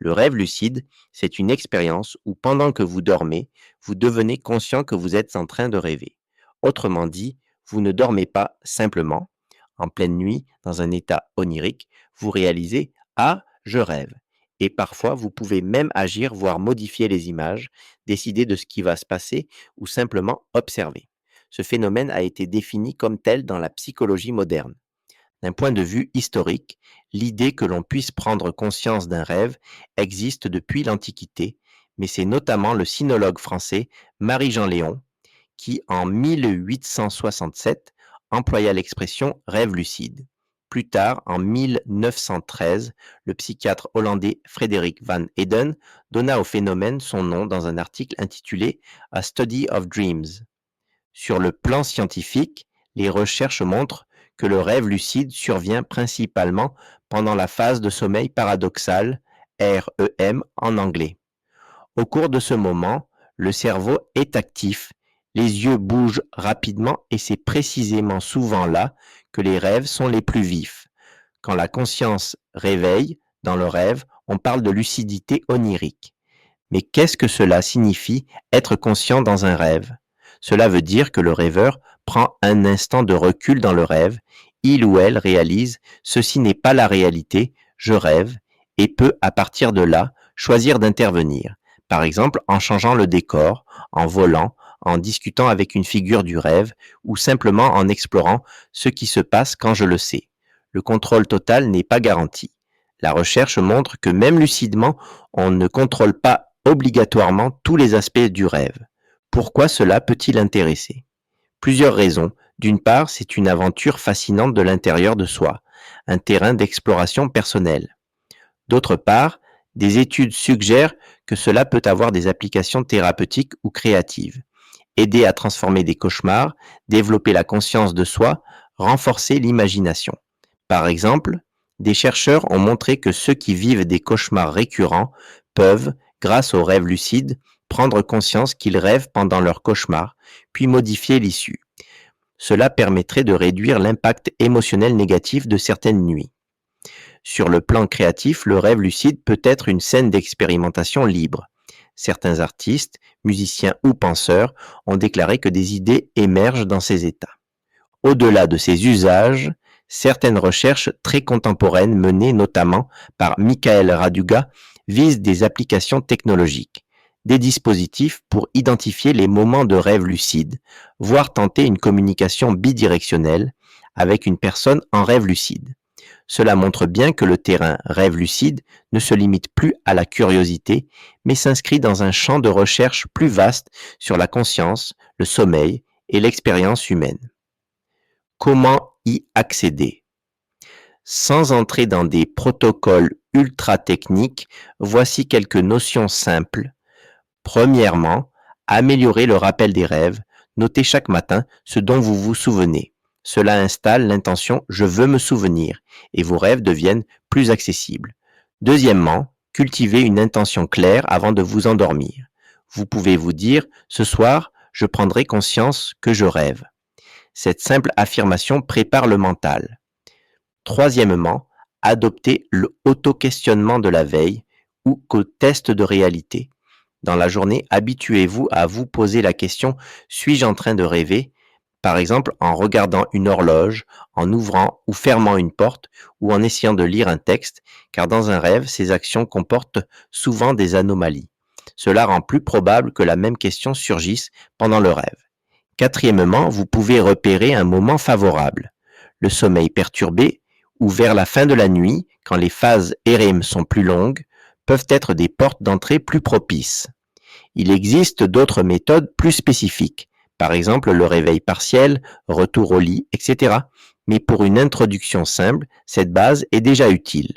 Le rêve lucide, c'est une expérience où pendant que vous dormez, vous devenez conscient que vous êtes en train de rêver. Autrement dit, vous ne dormez pas simplement. En pleine nuit, dans un état onirique, vous réalisez «Ah, je rêve». Et parfois, vous pouvez même agir, voire modifier les images, décider de ce qui va se passer ou simplement observer. Ce phénomène a été défini comme tel dans la psychologie moderne. D'un point de vue historique, l'idée que l'on puisse prendre conscience d'un rêve existe depuis l'Antiquité, mais c'est notamment le sinologue français Marie-Jean Léon qui, en 1867, employa l'expression rêve lucide. Plus tard, en 1913, le psychiatre hollandais Frederik van Eeden donna au phénomène son nom dans un article intitulé A Study of Dreams. Sur le plan scientifique, les recherches montrent que le rêve lucide survient principalement pendant la phase de sommeil paradoxal, REM en anglais. Au cours de ce moment, le cerveau est actif, les yeux bougent rapidement et c'est précisément souvent là que les rêves sont les plus vifs. Quand la conscience réveille dans le rêve, on parle de lucidité onirique. Mais qu'est-ce que cela signifie être conscient dans un rêve? Cela veut dire que le rêveur prend un instant de recul dans le rêve, il ou elle réalise ceci n'est pas la réalité, je rêve, et peut à partir de là choisir d'intervenir, par exemple en changeant le décor, en volant, en discutant avec une figure du rêve ou simplement en explorant ce qui se passe quand je le sais. Le contrôle total n'est pas garanti. La recherche montre que même lucidement, on ne contrôle pas obligatoirement tous les aspects du rêve. Pourquoi cela peut-il intéresser? Plusieurs raisons. D'une part, c'est une aventure fascinante de l'intérieur de soi, un terrain d'exploration personnelle. D'autre part, des études suggèrent que cela peut avoir des applications thérapeutiques ou créatives, aider à transformer des cauchemars, développer la conscience de soi, renforcer l'imagination. Par exemple, des chercheurs ont montré que ceux qui vivent des cauchemars récurrents peuvent, grâce aux rêves lucides, prendre conscience qu'ils rêvent pendant leur cauchemar, puis modifier l'issue. Cela permettrait de réduire l'impact émotionnel négatif de certaines nuits. Sur le plan créatif, le rêve lucide peut être une scène d'expérimentation libre. Certains artistes, musiciens ou penseurs ont déclaré que des idées émergent dans ces états. Au-delà de ces usages, certaines recherches très contemporaines menées notamment par Michael Raduga visent des applications technologiques, des dispositifs pour identifier les moments de rêve lucide, voire tenter une communication bidirectionnelle avec une personne en rêve lucide. Cela montre bien que le terrain rêve lucide ne se limite plus à la curiosité, mais s'inscrit dans un champ de recherche plus vaste sur la conscience, le sommeil et l'expérience humaine. Comment y accéder? Sans entrer dans des protocoles ultra techniques, voici quelques notions simples. Premièrement, améliorer le rappel des rêves. Notez chaque matin ce dont vous vous souvenez. Cela installe l'intention «je veux me souvenir» et vos rêves deviennent plus accessibles. Deuxièmement, cultivez une intention claire avant de vous endormir. Vous pouvez vous dire «ce soir, je prendrai conscience que je rêve». Cette simple affirmation prépare le mental. Troisièmement, adoptez le auto-questionnement de la veille ou qu'au test de réalité. Dans la journée, habituez-vous à vous poser la question «suis-je en train de rêver?» Par exemple, en regardant une horloge, en ouvrant ou fermant une porte, ou en essayant de lire un texte, car dans un rêve, ces actions comportent souvent des anomalies. Cela rend plus probable que la même question surgisse pendant le rêve. Quatrièmement, vous pouvez repérer un moment favorable. Le sommeil perturbé ou vers la fin de la nuit, quand les phases REM sont plus longues, peuvent être des portes d'entrée plus propices. Il existe d'autres méthodes plus spécifiques, par exemple le réveil partiel, retour au lit, etc. Mais pour une introduction simple, cette base est déjà utile.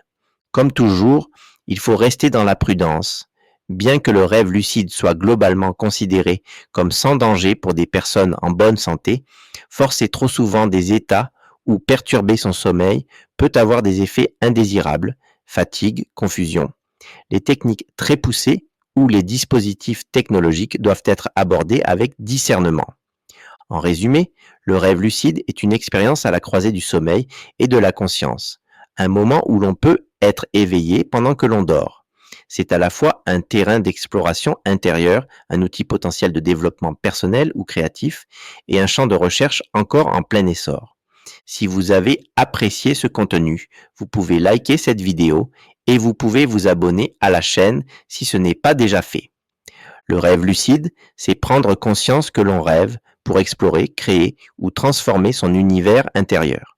Comme toujours, il faut rester dans la prudence. Bien que le rêve lucide soit globalement considéré comme sans danger pour des personnes en bonne santé, forcer trop souvent des états ou perturber son sommeil peut avoir des effets indésirables, fatigue, confusion. Les techniques très poussées ou les dispositifs technologiques doivent être abordés avec discernement. En résumé, le rêve lucide est une expérience à la croisée du sommeil et de la conscience, un moment où l'on peut être éveillé pendant que l'on dort. C'est à la fois un terrain d'exploration intérieure, un outil potentiel de développement personnel ou créatif, et un champ de recherche encore en plein essor. Si vous avez apprécié ce contenu, vous pouvez liker cette vidéo et vous pouvez vous abonner à la chaîne si ce n'est pas déjà fait. Le rêve lucide, c'est prendre conscience que l'on rêve pour explorer, créer ou transformer son univers intérieur.